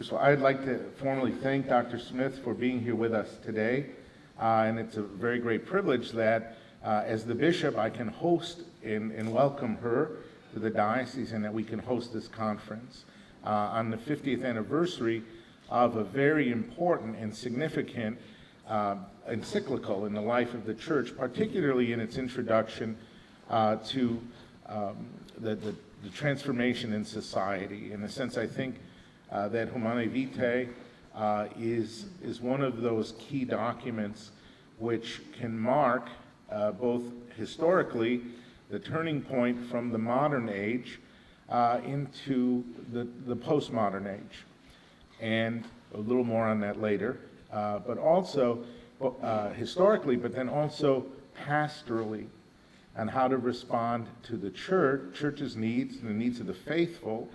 First of all, I'd like to formally thank Dr. Smith for being here with us today. And it's a very great privilege that as the bishop I can host and welcome her to the diocese, and that we can host this conference on the 50th anniversary of a very important and significant encyclical in the life of the church, particularly in its introduction to the transformation in society. In a sense, I think that Humanae Vitae is one of those key documents which can mark both historically the turning point from the modern age into the postmodern age. And a little more on that later, but also historically, but then also pastorally, and how to respond to the church's needs and the needs of the faithful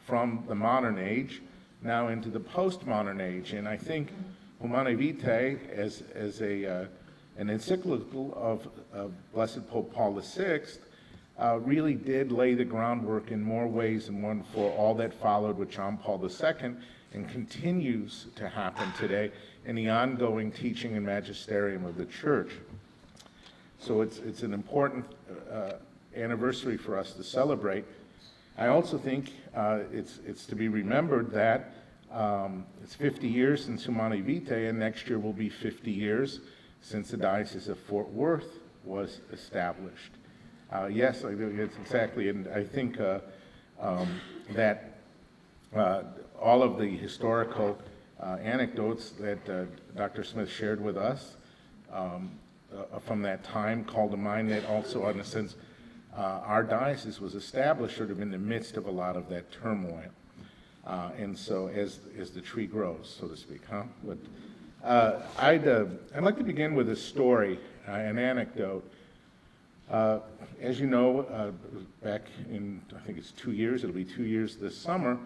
from the modern age now into the postmodern age. And I think Humanae Vitae, as an encyclical of Blessed Pope Paul VI, really did lay the groundwork in more ways than one for all that followed with John Paul II, and continues to happen today in the ongoing teaching and magisterium of the church. So it's an important anniversary for us to celebrate. I also think it's to be remembered that it's 50 years since Humanae Vitae, and next year will be 50 years since the Diocese of Fort Worth was established. Yes, it's exactly, and I think that all of the historical anecdotes that Dr. Smith shared with us from that time call to mind that also, in a sense, our diocese was established sort of in the midst of a lot of that turmoil. And so as the tree grows, so to speak, But I'd like to begin with a story, an anecdote. As you know, back in, I think it's 2 years, it'll be 2 years this summer,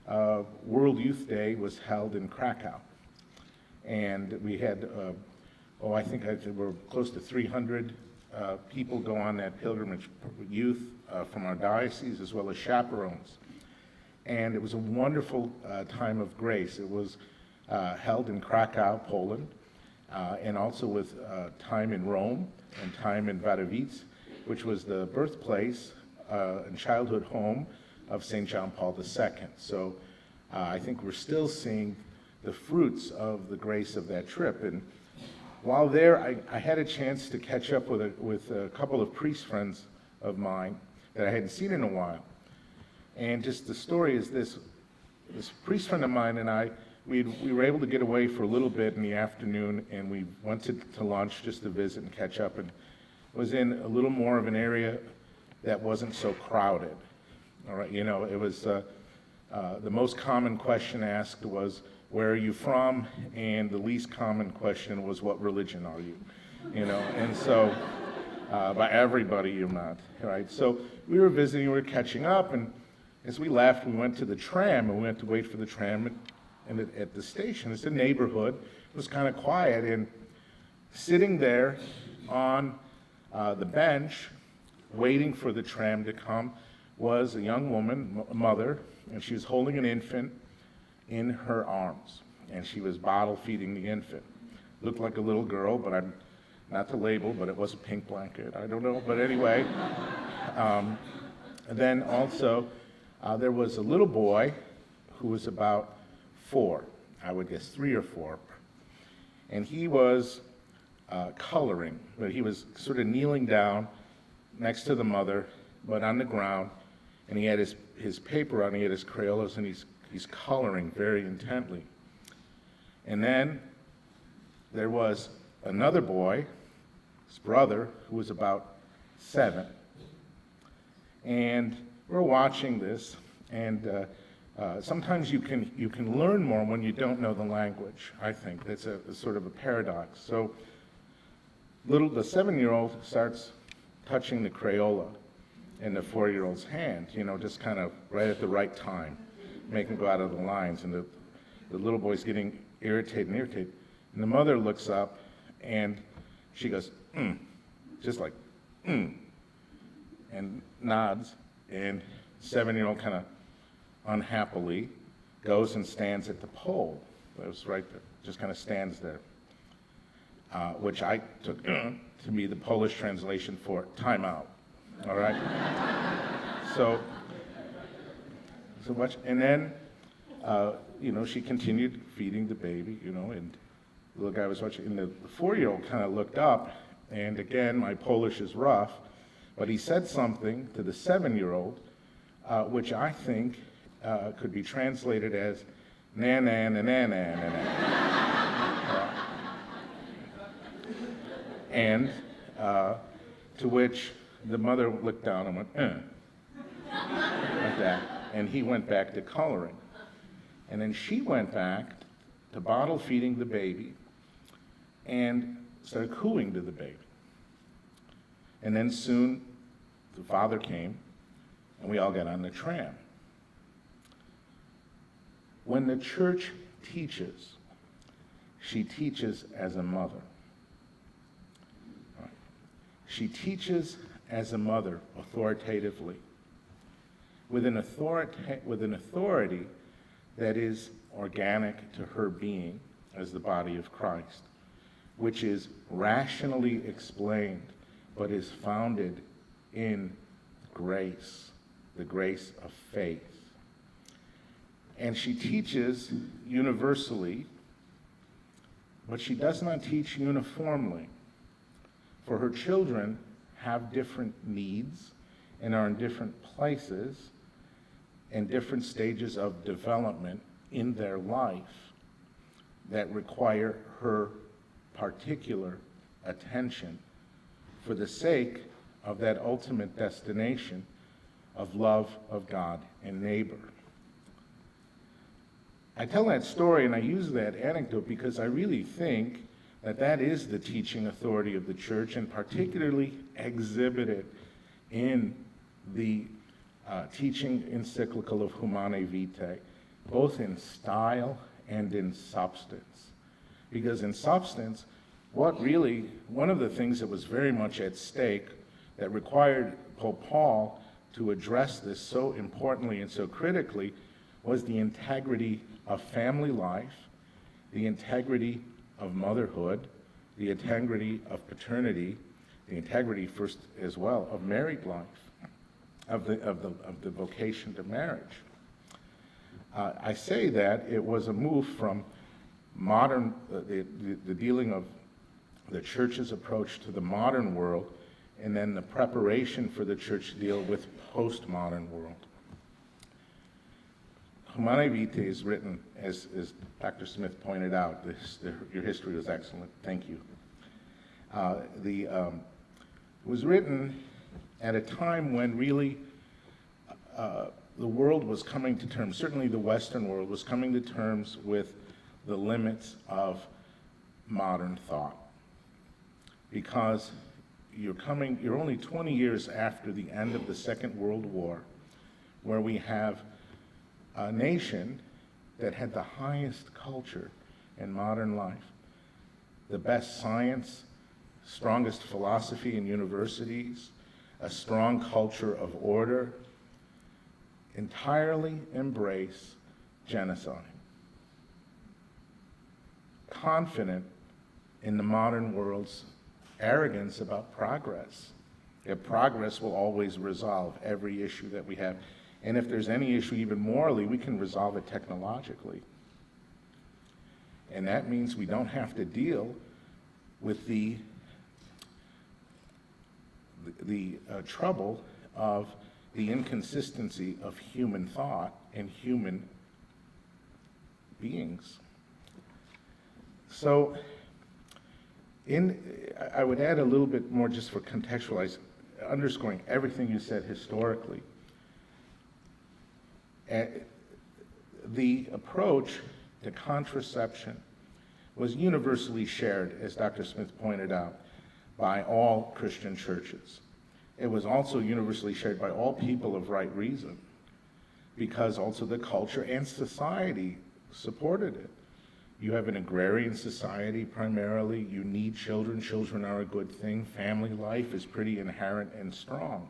World Youth Day was held in Krakow. And we had, I think there were close to 300 people go on that pilgrimage, youth from our diocese, as well as chaperones. And it was a wonderful time of grace. It was held in Krakow, Poland, and also with time in Rome and time in Wadowice, which was the birthplace and childhood home of St. John Paul II. So I think we're still seeing the fruits of the grace of that trip. And while there, I had a chance to catch up with a couple of priest friends of mine that I hadn't seen in a while. And just the story is this priest friend of mine and I, we were able to get away for a little bit in the afternoon, and we went to lunch just to visit and catch up, and was in a little more of an area that wasn't so crowded. All right, it was the most common question asked was, where are you from? And the least common question was, what religion are you? And so by everybody, you're not, right? So we were visiting, we were catching up, and as we left, we went to the tram, and we went to wait for the tram at the station. It's a neighborhood. It was kind of quiet, and sitting there on the bench, waiting for the tram to come, was a young woman, a mother, and she was holding an infant in her arms, and she was bottle feeding the infant. Looked like a little girl, but I'm not to label, but it was a pink blanket. I don't know, but anyway. And then also, there was a little boy who was about 4, I would guess 3 or 4, and he was coloring, but he was sort of kneeling down next to the mother, but on the ground, and he had his paper on, he had his Crayolas, and he's coloring very intently. And then there was another boy, his brother, who was about 7, and we're watching this, and sometimes you can learn more when you don't know the language. I think that's a sort of a paradox. So the 7-year-old starts touching the Crayola in the 4-year-old's hand, just kind of right at the right time, make him go out of the lines, and the little boy's getting irritated, and the mother looks up and she goes, just like, and nods, and 7-year-old kind of unhappily goes and stands at the pole. It was right there, just kind of stands there, which I took to be the Polish translation for timeout. All right? So much, and then, she continued feeding the baby, and the little guy was watching, and the 4-year-old kind of looked up, and again, my Polish is rough, but he said something to the 7-year-old, which I think could be translated as na na na na na na na. And to which the mother looked down and went, like that, and he went back to coloring. And then she went back to bottle feeding the baby and started cooing to the baby. And then soon the father came and we all got on the tram. When the church teaches, she teaches as a mother. She teaches as a mother authoritatively, with an authority that is organic to her being as the body of Christ, which is rationally explained, but is founded in grace, the grace of faith. And she teaches universally, but she does not teach uniformly. For her children have different needs and are in different places and different stages of development in their life that require her particular attention for the sake of that ultimate destination of love of God and neighbor. I tell that story and I use that anecdote because I really think that is the teaching authority of the church, and particularly exhibited in the teaching encyclical of Humanae Vitae, both in style and in substance. Because in substance, one of the things that was very much at stake that required Pope Paul to address this so importantly and so critically was the integrity of family life, the integrity of motherhood, the integrity of paternity, the integrity first as well of married life, of the vocation to marriage. I say that it was a move from modern, the dealing of the church's approach to the modern world, and then the preparation for the church to deal with postmodern world. Humanae Vitae is written, as Dr. Smith pointed out, your history was excellent, thank you. It was written at a time when really the world was coming to terms, certainly the Western world was coming to terms with the limits of modern thought. Because you're only 20 years after the end of the Second World War, where we have a nation that had the highest culture in modern life, the best science, strongest philosophy in universities, a strong culture of order, entirely embrace genocide. Confident in the modern world's arrogance about progress. That progress will always resolve every issue that we have. And if there's any issue, even morally, we can resolve it technologically. And that means we don't have to deal with the trouble of the inconsistency of human thought and human beings. So, I would add a little bit more just for contextualize, underscoring everything you said historically. The approach to contraception was universally shared, as Dr. Smith pointed out, by all Christian churches. It was also universally shared by all people of right reason, because also the culture and society supported it. You have an agrarian society primarily. You need children. Children are a good thing. Family life is pretty inherent and strong.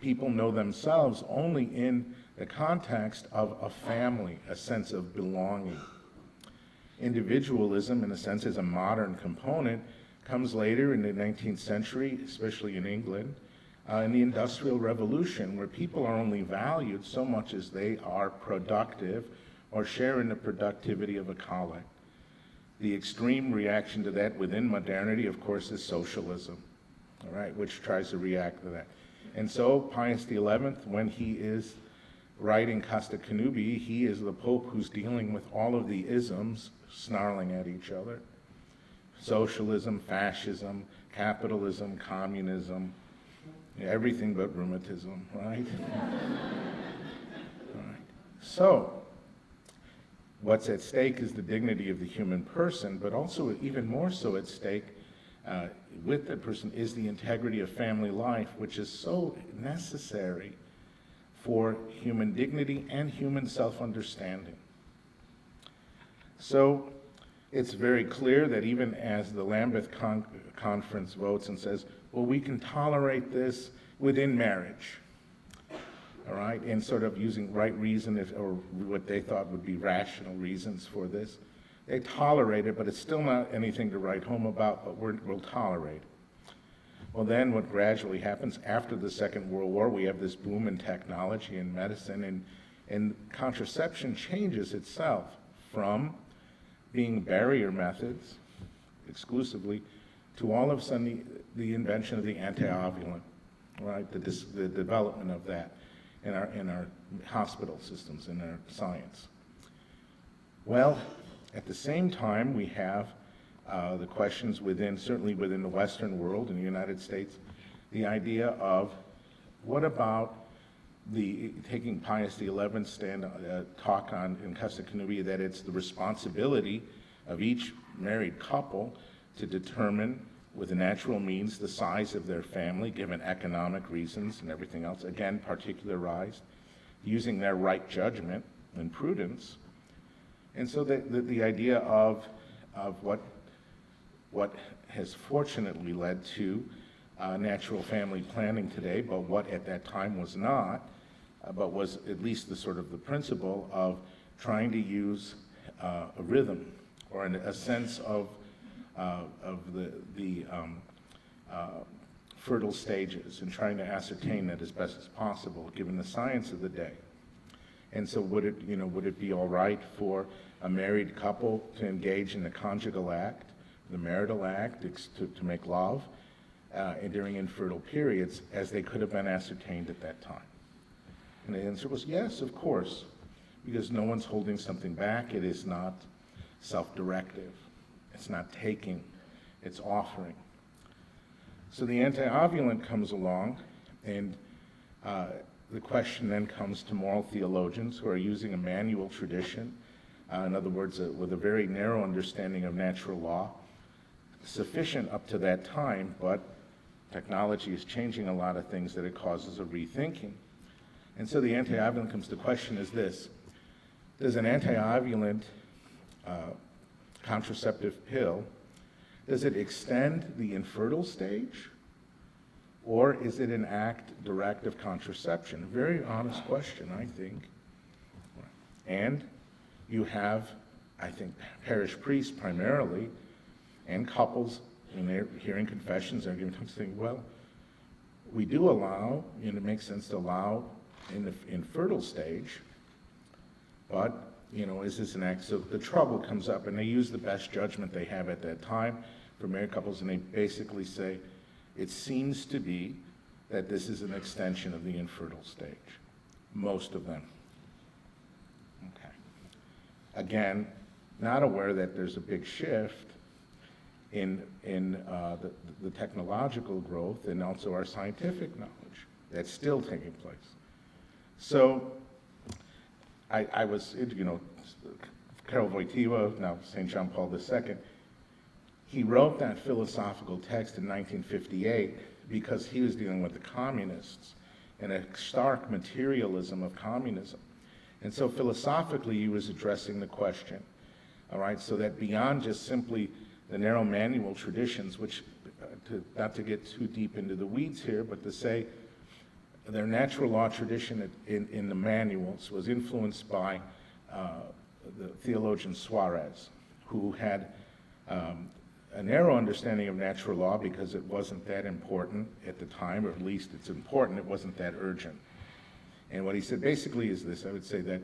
People know themselves only in the context of a family, a sense of belonging. Individualism, in a sense, as a modern component, comes later in the 19th century, especially in England, in the Industrial Revolution, where people are only valued so much as they are productive or share in the productivity of a colleague. The extreme reaction to that within modernity, of course, is socialism, all right, which tries to react to that. And so Pius XI, when he is writing Casta Connubii, he is the Pope who's dealing with all of the isms snarling at each other. Socialism, fascism, capitalism, communism, everything but rheumatism, right? All right. So, what's at stake is the dignity of the human person, but also even more so at stake with that person is the integrity of family life, which is so necessary for human dignity and human self-understanding. So it's very clear that even as the Lambeth Conference votes and says, well, we can tolerate this within marriage, all right, and sort of using right reason or what they thought would be rational reasons for this. They tolerate it, but it's still not anything to write home about, but we'll tolerate it. Well, then what gradually happens after the Second World War, we have this boom in technology and medicine, and contraception changes itself from being barrier methods exclusively to all of a sudden the invention of the anti-ovulant, right? The development of that in our hospital systems, in our science. Well, at the same time, we have the questions certainly within the Western world, in the United States, the idea of what about taking Pius XI's talk on in Casta Connubii, that it's the responsibility of each married couple to determine with the natural means the size of their family, given economic reasons and everything else, again, particularized, using their right judgment and prudence. And so the idea of what has fortunately led to natural family planning today, but what at that time was not, but was at least the sort of the principle of trying to use a rhythm or a sense of the fertile stages, and trying to ascertain that as best as possible, given the science of the day. And so would it be all right for a married couple to engage in the conjugal act, the marital act, to make love during infertile periods, as they could have been ascertained at that time? And the answer was yes, of course, because no one's holding something back. It is not self-directive. It's not taking, it's offering. So the anti-ovulant comes along, and the question then comes to moral theologians who are using a manual tradition, in other words, with a very narrow understanding of natural law, sufficient up to that time, but technology is changing a lot of things that it causes a rethinking. And so the anti-ovulant comes to question is this: does an anti-ovulant contraceptive pill, does it extend the infertile stage, or is it an act direct of contraception? A very honest question, I think. And you have, I think, parish priests primarily, and couples, when they're hearing confessions, they're giving time saying, well, we do allow, and it makes sense to allow in the infertile stage, but is this an act? So the trouble comes up, and they use the best judgment they have at that time for married couples, and they basically say, it seems to be that this is an extension of the infertile stage. Most of them. Okay. Again, not aware that there's a big shift in the technological growth and also our scientific knowledge that's still taking place. So I was, Karol Wojtyła, now St. John Paul II, he wrote that philosophical text in 1958 because he was dealing with the communists and a stark materialism of communism. And so philosophically, he was addressing the question, all right, so that beyond just simply the narrow manual traditions, which, not to get too deep into the weeds here, but to say, their natural law tradition in the manuals was influenced by the theologian Suarez, who had a narrow understanding of natural law because it wasn't that important at the time, or at least it's important, it wasn't that urgent. And what he said basically is this: I would say that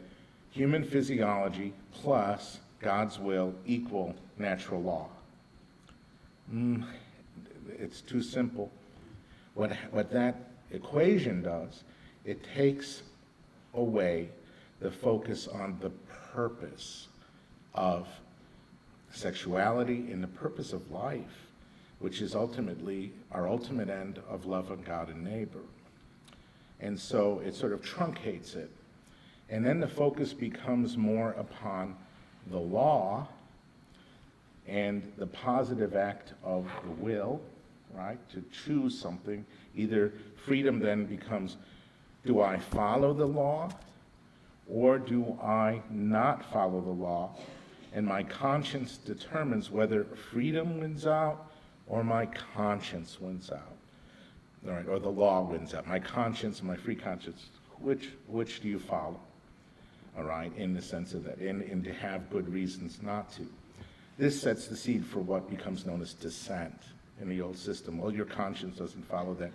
human physiology plus God's will equal natural law. It's too simple. What that equation does, it takes away the focus on the purpose of sexuality and the purpose of life, which is ultimately our ultimate end of love of God and neighbor. And so it sort of truncates it. And then the focus becomes more upon the law and the positive act of the will, right, to choose something. Either freedom then becomes, do I follow the law or do I not follow the law? And my conscience determines whether freedom wins out or my conscience wins out, all right, or the law wins out. My conscience and my free conscience, which do you follow? All right, in the sense of that, and to have good reasons not to. This sets the seed for what becomes known as dissent in the old system. Well, your conscience doesn't follow that.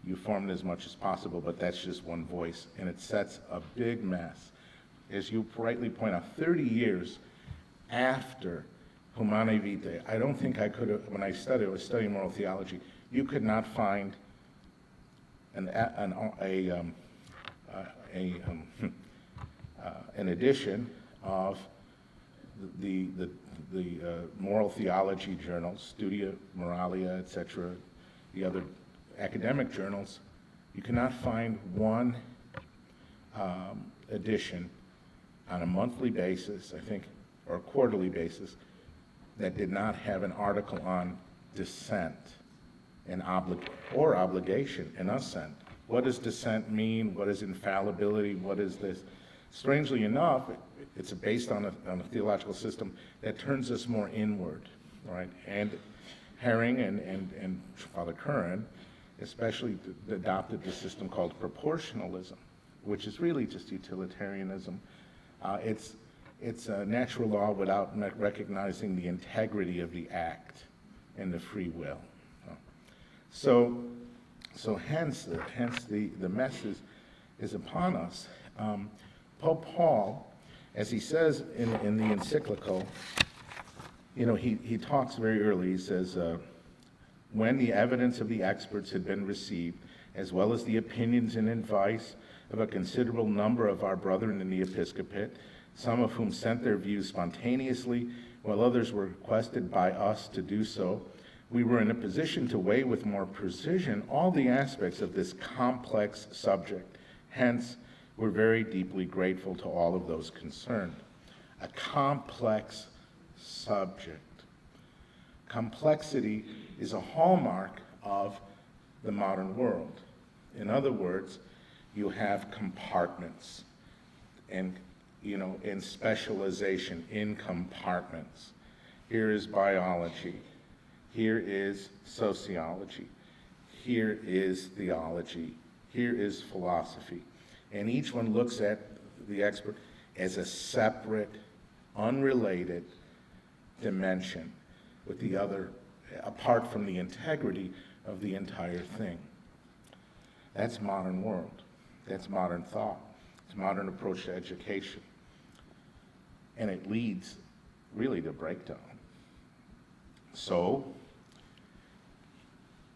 You form it as much as possible, but that's just one voice, and it sets a big mess. As you rightly point out, 30 years after Humanae Vitae, I don't think I could have, when I was studying moral theology, you could not find an edition of the moral theology journals, Studia Moralia, etc., the other academic journals. You cannot find one edition on a monthly basis, I think, or a quarterly basis, that did not have an article on dissent and obligation and assent. What does dissent mean? What is infallibility? What is this? Strangely enough, it's based on a theological system that turns us more inward, right? And Herring and Father Curran especially adopted the system called proportionalism, which is really just utilitarianism. It's a natural law without recognizing the integrity of the act and the free will. So hence the mess is upon us. Pope Paul, as he says in the encyclical, he talks very early. He says, when the evidence of the experts had been received, as well as the opinions and advice of a considerable number of our brethren in the episcopate, some of whom sent their views spontaneously, while others were requested by us to do so, we were in a position to weigh with more precision all the aspects of this complex subject. Hence, we're very deeply grateful to all of those concerned. A complex subject. Complexity is a hallmark of the modern world. In other words, you have compartments and in specialization in compartments. Here is biology. Here is sociology. Here is theology. Here is philosophy. And each one looks at the expert as a separate, unrelated dimension with the other, apart from the integrity of the entire thing. That's modern world. That's modern thought. It's modern approach to education. And it leads really to breakdown. So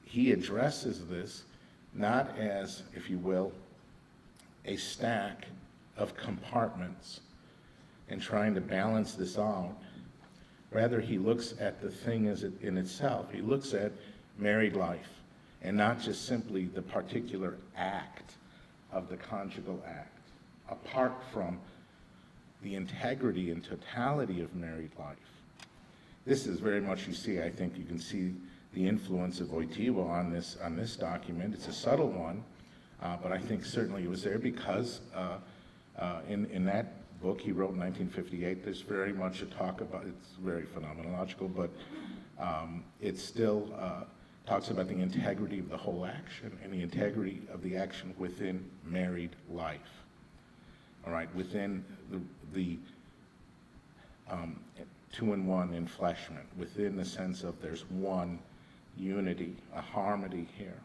he addresses this not as, if you will, a stack of compartments and trying to balance this out. Rather, he looks at the thing as in itself. He looks at married life and not just simply the particular act of the conjugal act, apart from the integrity and totality of married life. This is very much, I think you can see the influence of Wojtyła on this document. It's a subtle one, but I think certainly it was there because in that book he wrote in 1958, there's very much a talk about, it's very phenomenological, but it still talks about the integrity of the whole action and the integrity of the action within married life. All right, within the two-in-one enfleshment, within the sense of there's one unity, a harmony here,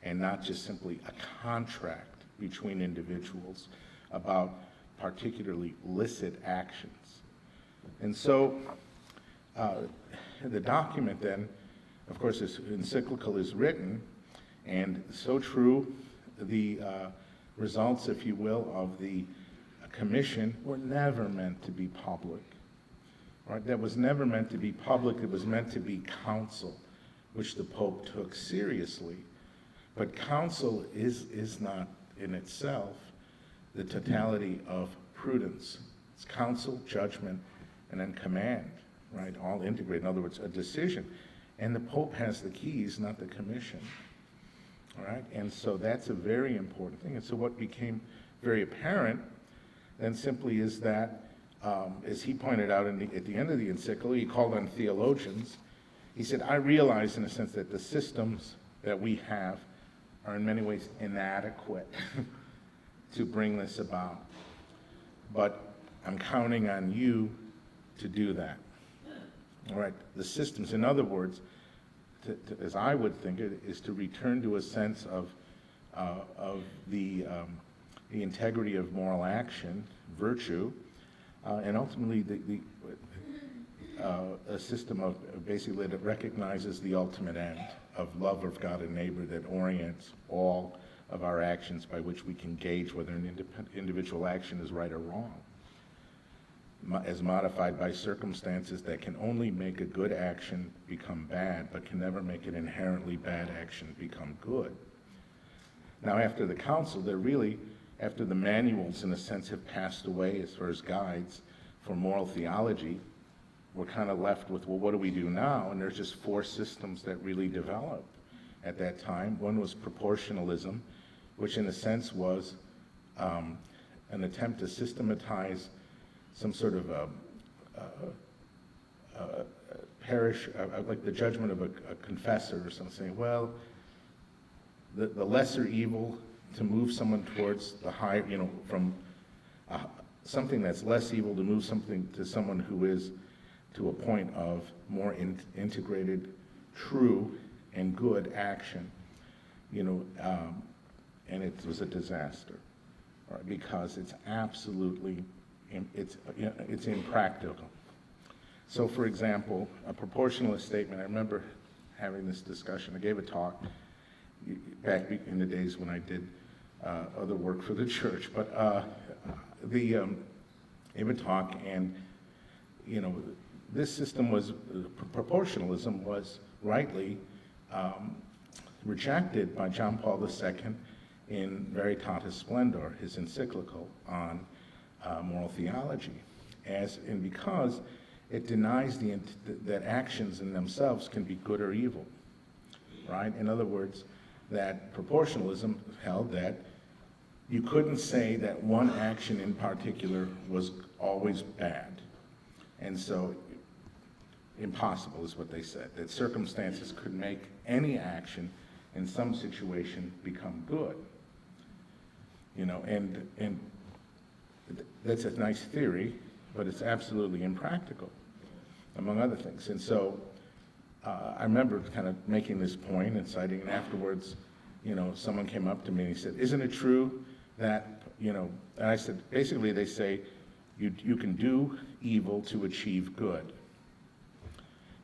and not just simply a contract between individuals about particularly licit actions. And so the document then, of course, this encyclical is written, and so true, the results, if you will, of the commission were never meant to be public. Right? That was never meant to be public. It was meant to be counsel, which the Pope took seriously. But counsel is not in itself the totality of prudence. It's counsel, judgment, and then command, right? All integrated. In other words, a decision. And the Pope has the keys, not the commission. All right? And so that's a very important thing. And so what became very apparent then simply is that, as he pointed out at the end of the encyclical, he called on theologians. He said, I realize in a sense that the systems that we have are in many ways inadequate to bring this about. But I'm counting on you to do that. All right, the systems, in other words, as I would think it, is to return to a sense of the integrity of moral action, virtue, and ultimately a system of basically that recognizes the ultimate end of love of God and neighbor that orients all of our actions by which we can gauge whether an individual action is right or wrong, as modified by circumstances that can only make a good action become bad, but can never make an inherently bad action become good. Now, after the council, after the manuals, in a sense, have passed away as far as guides for moral theology, we're kind of left with, well, what do we do now? And there's just four systems that really developed at that time. One was proportionalism, which in a sense was an attempt to systematize some sort of parish, like the judgment of a confessor or something, saying, well, the lesser evil to move someone towards the higher, from something that's less evil to move something to someone who is to a point of more integrated, true, and good action, and it was a disaster, right? Because it's absolutely, it's impractical. So, for example, a proportionalist statement, I remember having this discussion. I gave a talk back in the days when I did other work for the church, but gave a talk, and this system was, proportionalism was rightly rejected by John Paul II in Veritatis Splendor, his encyclical on moral theology, because it denies that actions in themselves can be good or evil, right? In other words, that proportionalism held that you couldn't say that one action in particular was always bad. And so, impossible is what they said, that circumstances could make any action in some situation become good. And that's a nice theory, but it's absolutely impractical, among other things. And so I remember kind of making this point and citing, and afterwards, someone came up to me and he said, isn't it true that, and I said, basically they say, you can do evil to achieve good.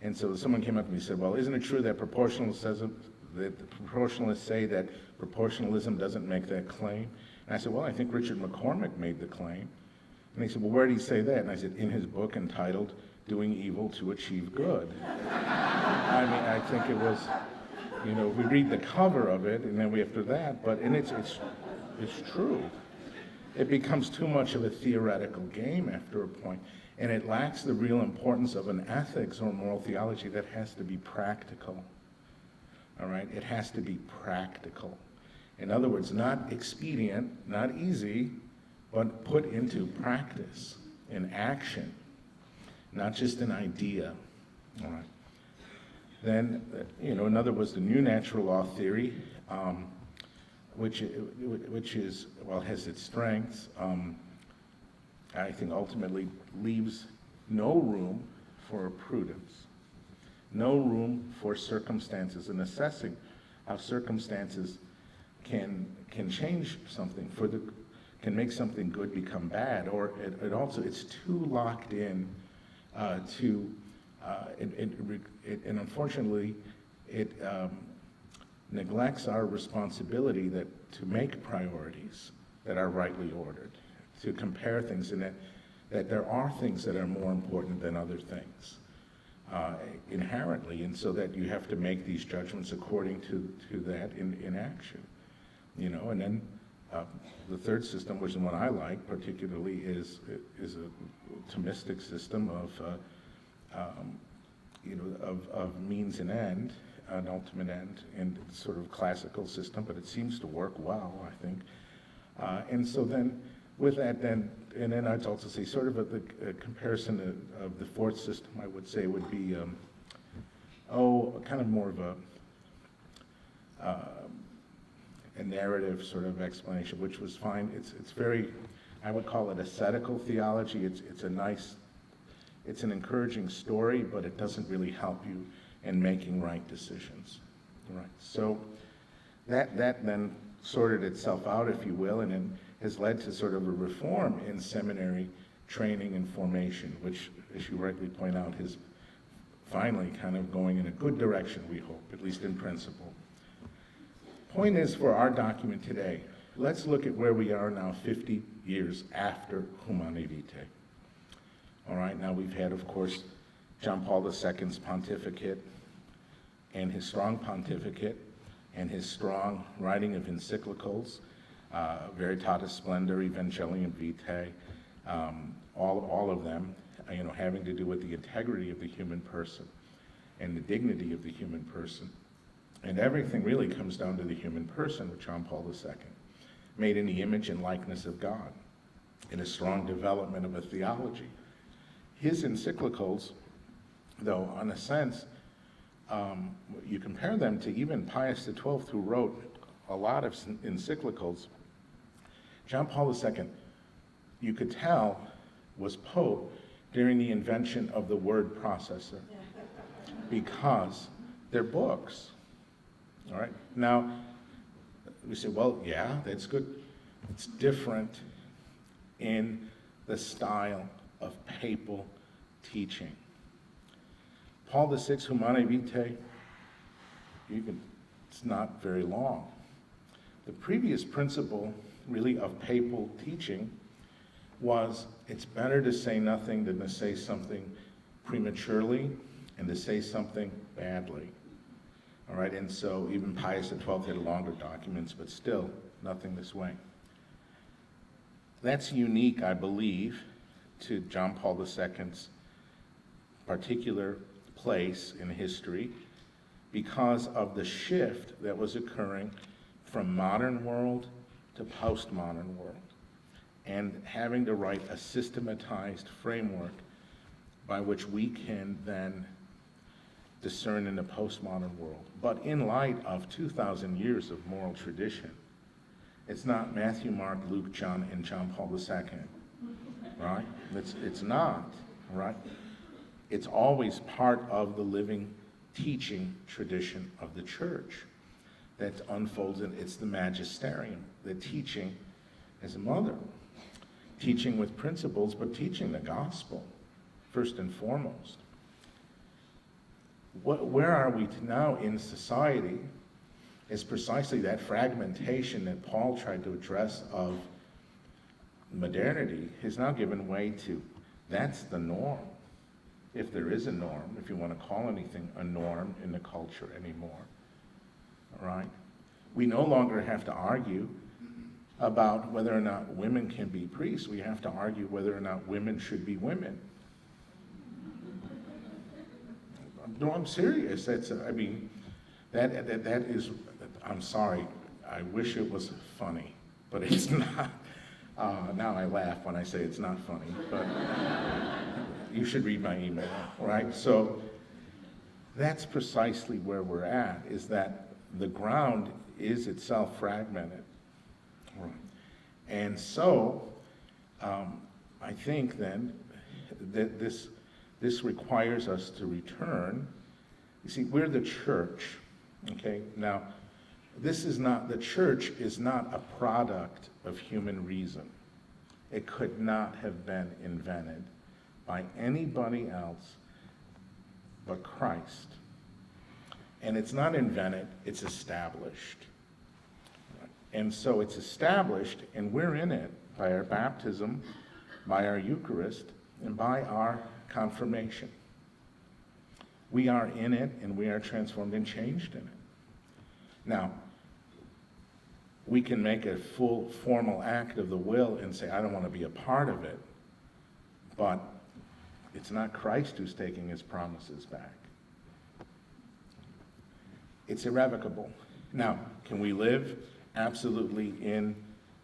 And so someone came up to me and said, well, isn't it true that proportionalists say that proportionalism doesn't make that claim? And I said, well, I think Richard McCormick made the claim. And he said, well, where did he say that? And I said, in his book entitled Doing Evil to Achieve Good. I mean, I think it was, we read the cover of it, and then after that, and it's true. It becomes too much of a theoretical game after a point, and it lacks the real importance of an ethics or moral theology that has to be practical. All right? It has to be practical. In other words, not expedient, not easy, but put into practice, in action, not just an idea. All right? Then, another was the new natural law theory, which is, well, has its strengths. I think ultimately leaves no room for prudence, no room for circumstances, and assessing how circumstances can change something, can make something good become bad, or it's too locked in and unfortunately it neglects our responsibility to make priorities that are rightly ordered, to compare things, and that there are things that are more important than other things inherently, and so that you have to make these judgments according to that in action, and then the third system, which is the one I like particularly, is a Thomistic system of means and end, an ultimate end, and sort of classical system, but it seems to work well, I think. And so then, with that, and then I'd also say sort of a comparison of the fourth system, I would say would be, kind of more of a narrative sort of explanation, which was fine. It's very, I would call it ascetical theology. It's an encouraging story, but it doesn't really help you in making right decisions. Right. So that then sorted itself out, if you will, and then has led to sort of a reform in seminary training and formation, which, as you rightly point out, is finally kind of going in a good direction, we hope, at least in principle. Point is, for our document today, let's look at where we are now 50 years after Humanae Vitae. All right, now we've had, of course, John Paul II's pontificate and his strong pontificate and his strong writing of encyclicals, Veritatis Splendor, Evangelium Vitae, all of them, having to do with the integrity of the human person and the dignity of the human person. And everything really comes down to the human person with John Paul II, made in the image and likeness of God, in a strong development of a theology. His encyclicals, though, in a sense, you compare them to even Pius XII, who wrote a lot of encyclicals. John Paul II, you could tell, was Pope during the invention of the word processor, because they're books. All right. Now, we say, well, yeah, that's good. It's different in the style of papal teaching. Paul VI's Humanae Vitae, it's not very long. The previous principle, really, of papal teaching was it's better to say nothing than to say something prematurely and to say something badly. All right, and so even Pius XII had longer documents, but still nothing this way. That's unique, I believe, to John Paul II's particular place in history because of the shift that was occurring from modern world to postmodern world, and having to write a systematized framework by which we can then discern in the postmodern world. But in light of 2,000 years of moral tradition, it's not Matthew, Mark, Luke, John, and John Paul II, right? It's not, right? It's always part of the living teaching tradition of the church that unfolds, and it's the magisterium, the teaching as a mother, teaching with principles, but teaching the gospel first and foremost. Where are we now in society is precisely that fragmentation that Paul tried to address of modernity has now given way to, that's the norm. If there is a norm, if you want to call anything a norm in the culture anymore, all right? We no longer have to argue about whether or not women can be priests. We have to argue whether or not women should be women. No, I'm serious. That is, I'm sorry, I wish it was funny, but it's not. Now I laugh when I say it's not funny, but you should read my email, right? So That's precisely where we're at, is that the ground is itself fragmented. And so, I think then that this requires us to return. You see, we're the church, okay? Now, the church is not a product of human reason. It could not have been invented by anybody else but Christ. And it's not invented, it's established. And so it's established, and we're in it by our baptism, by our Eucharist, and by our confirmation. We are in it, and we are transformed and changed in it. Now, we can make a full formal act of the will and say, I don't want to be a part of it, but it's not Christ who's taking his promises back. It's irrevocable. Now, can we live absolutely in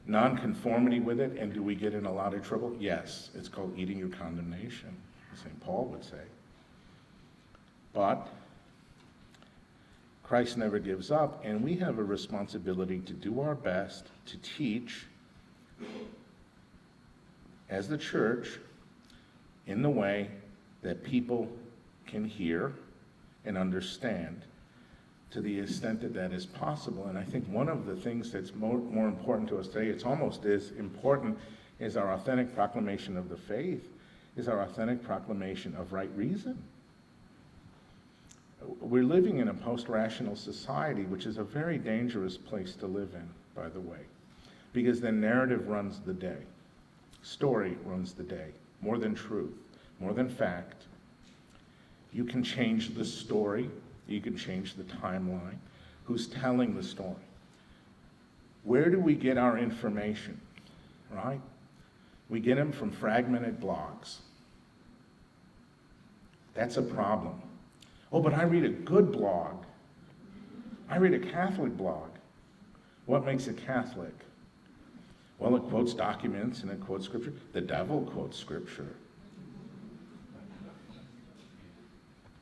nonconformity with it, and do we get in a lot of trouble? Yes, it's called eating your condemnation, St. Paul would say. But Christ never gives up, and we have a responsibility to do our best to teach as the church in the way that people can hear and understand to the extent that that is possible. And I think one of the things that's more important to us today, it's almost as important as our authentic proclamation of the faith, is our authentic proclamation of right reason. We're living in a post-rational society, which is a very dangerous place to live in, by the way, because then narrative runs the day. Story runs the day, more than truth, more than fact. You can change the story, you can change the timeline. Who's telling the story? Where do we get our information, right? We get them from fragmented blogs. That's a problem. Oh, but I read a good blog. I read a Catholic blog. What makes it Catholic? Well, it quotes documents and it quotes scripture. The devil quotes scripture.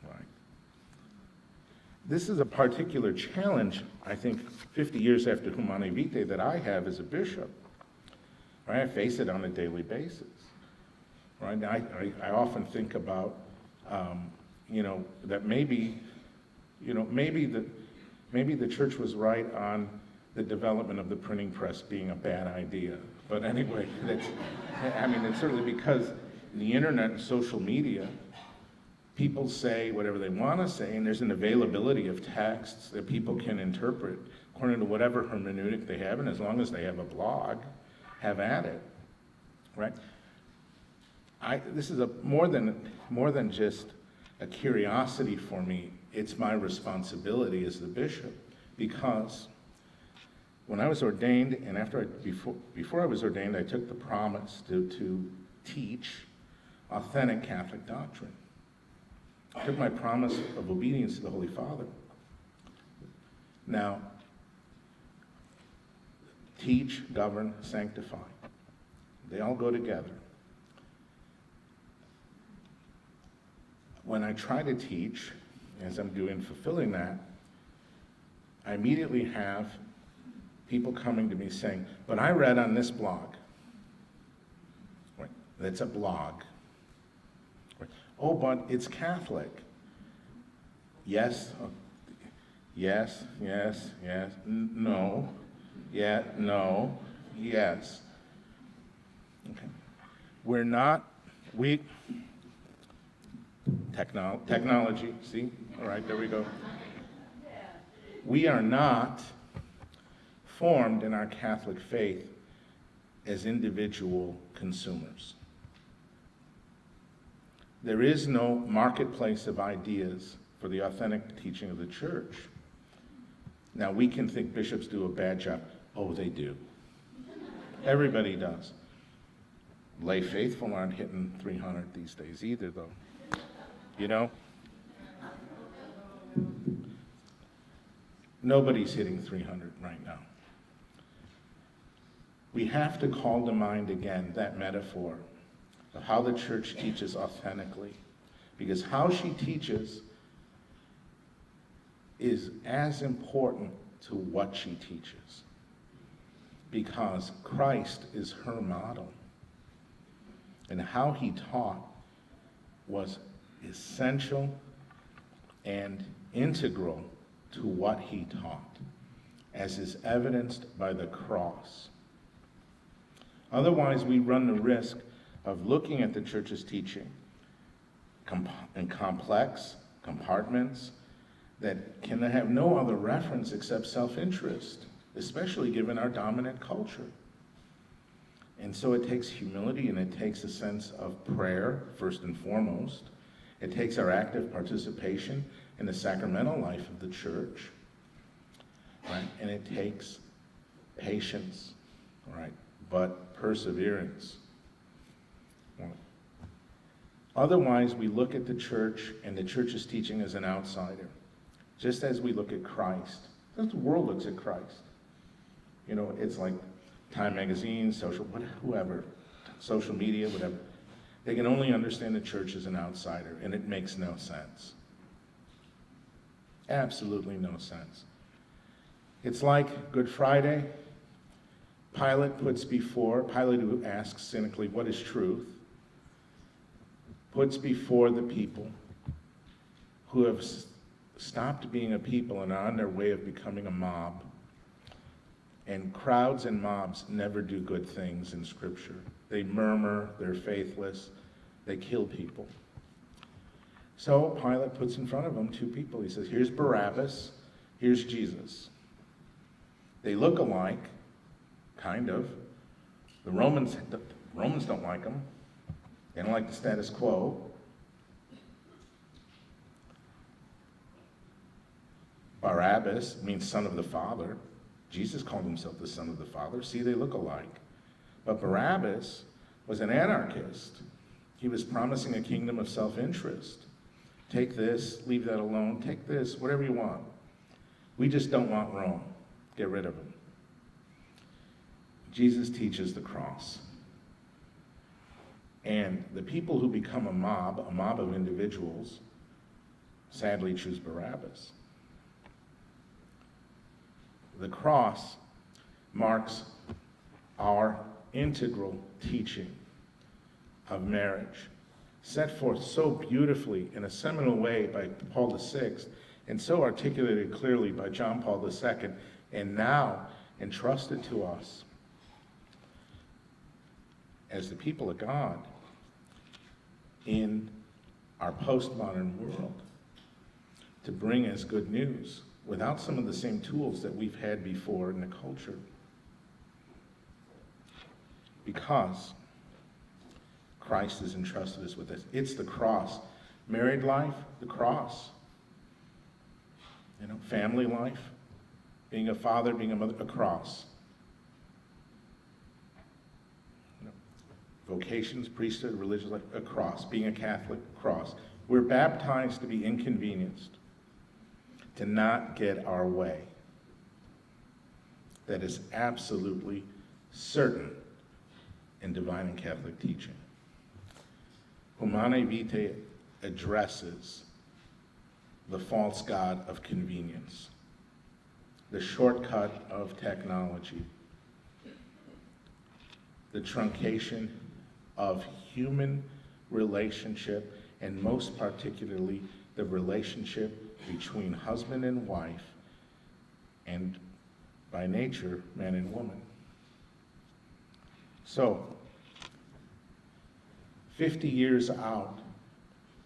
Right. This is a particular challenge, I think, 50 years after Humanae Vitae that I have as a bishop. Right? I face it on a daily basis. Right? I often think about that maybe the church was right on the development of the printing press being a bad idea. But anyway, it's certainly because the internet and social media, people say whatever they want to say, and there's an availability of texts that people can interpret according to whatever hermeneutic they have, and as long as they have a blog, have at it, right? This is more than just a curiosity for me. It's my responsibility as the bishop, because when I was ordained, and before I was ordained, I took the promise to teach authentic Catholic doctrine. I took my promise of obedience to the Holy Father. Now, teach, govern, sanctify. They all go together. When I try to teach, as I'm doing, fulfilling that, I immediately have people coming to me saying, but I read on this blog. Right. That's a blog. Right. Oh, but it's Catholic. Yes, yes, yes, yes, no, yeah, no, yes. Okay. Technology, see? All right, there we go. We are not formed in our Catholic faith as individual consumers. There is no marketplace of ideas for the authentic teaching of the church. Now, we can think bishops do a bad job. Oh, they do. Everybody does. Lay faithful aren't hitting 300 these days either, though. You know? Nobody's hitting 300 right now. We have to call to mind again that metaphor of how the church teaches authentically. Because how she teaches is as important to what she teaches, because Christ is her model. And how he taught was essential and integral to what he taught, as is evidenced by the cross. Otherwise, we run the risk of looking at the church's teaching in complex compartments that can have no other reference except self-interest, especially given our dominant culture. And so it takes humility, and it takes a sense of prayer, first and foremost. It takes our active participation in the sacramental life of the church, right? And it takes patience, right? But perseverance. Otherwise, we look at the church and the church's teaching as an outsider, just as we look at Christ. The world looks at Christ. You know, it's like Time magazine, whoever, social media, whatever. They can only understand the church as an outsider, and it makes no sense. Absolutely no sense. It's like Good Friday. Pilate, who asks cynically, what is truth? Puts before the people who have stopped being a people and are on their way of becoming a mob. And crowds and mobs never do good things in Scripture. They murmur, they're faithless, they kill people. So Pilate puts in front of them two people. He says, here's Barabbas, here's Jesus. They look alike, kind of. The Romans don't like them. They don't like the status quo. Barabbas means son of the Father. Jesus called himself the Son of the Father. See, they look alike. But Barabbas was an anarchist. He was promising a kingdom of self-interest. Take this, leave that alone, take this, whatever you want. We just don't want Rome. Get rid of him. Jesus teaches the cross. And the people who become a mob of individuals, sadly choose Barabbas. The cross marks our integral teaching of marriage, set forth so beautifully in a seminal way by Paul VI, and so articulated clearly by John Paul II, and now entrusted to us as the people of God in our postmodern world to bring as good news without some of the same tools that we've had before in the culture. Because Christ has entrusted us with this. It's the cross. Married life, the cross. You know, family life, being a father, being a mother, a cross. You know, vocations, priesthood, religious life, a cross. Being a Catholic, cross. We're baptized to be inconvenienced, to not get our way. That is absolutely certain in divine and Catholic teaching. Humanae Vitae addresses the false god of convenience, the shortcut of technology, the truncation of human relationship, and most particularly the relationship between husband and wife, and by nature, man and woman. So, 50 years out,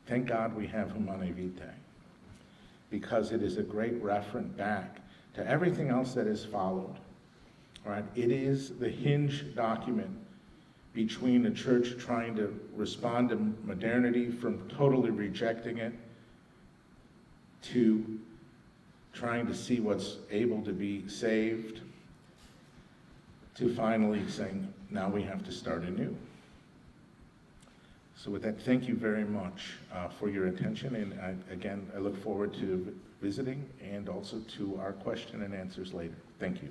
thank God we have Humanae Vitae, because it is a great referent back to everything else that has followed. Right? It is the hinge document between the church trying to respond to modernity from totally rejecting it to trying to see what's able to be saved, to finally saying, now we have to start anew. So with that, thank you very much for your attention, and again, I look forward to visiting and also to our question and answers later. Thank you.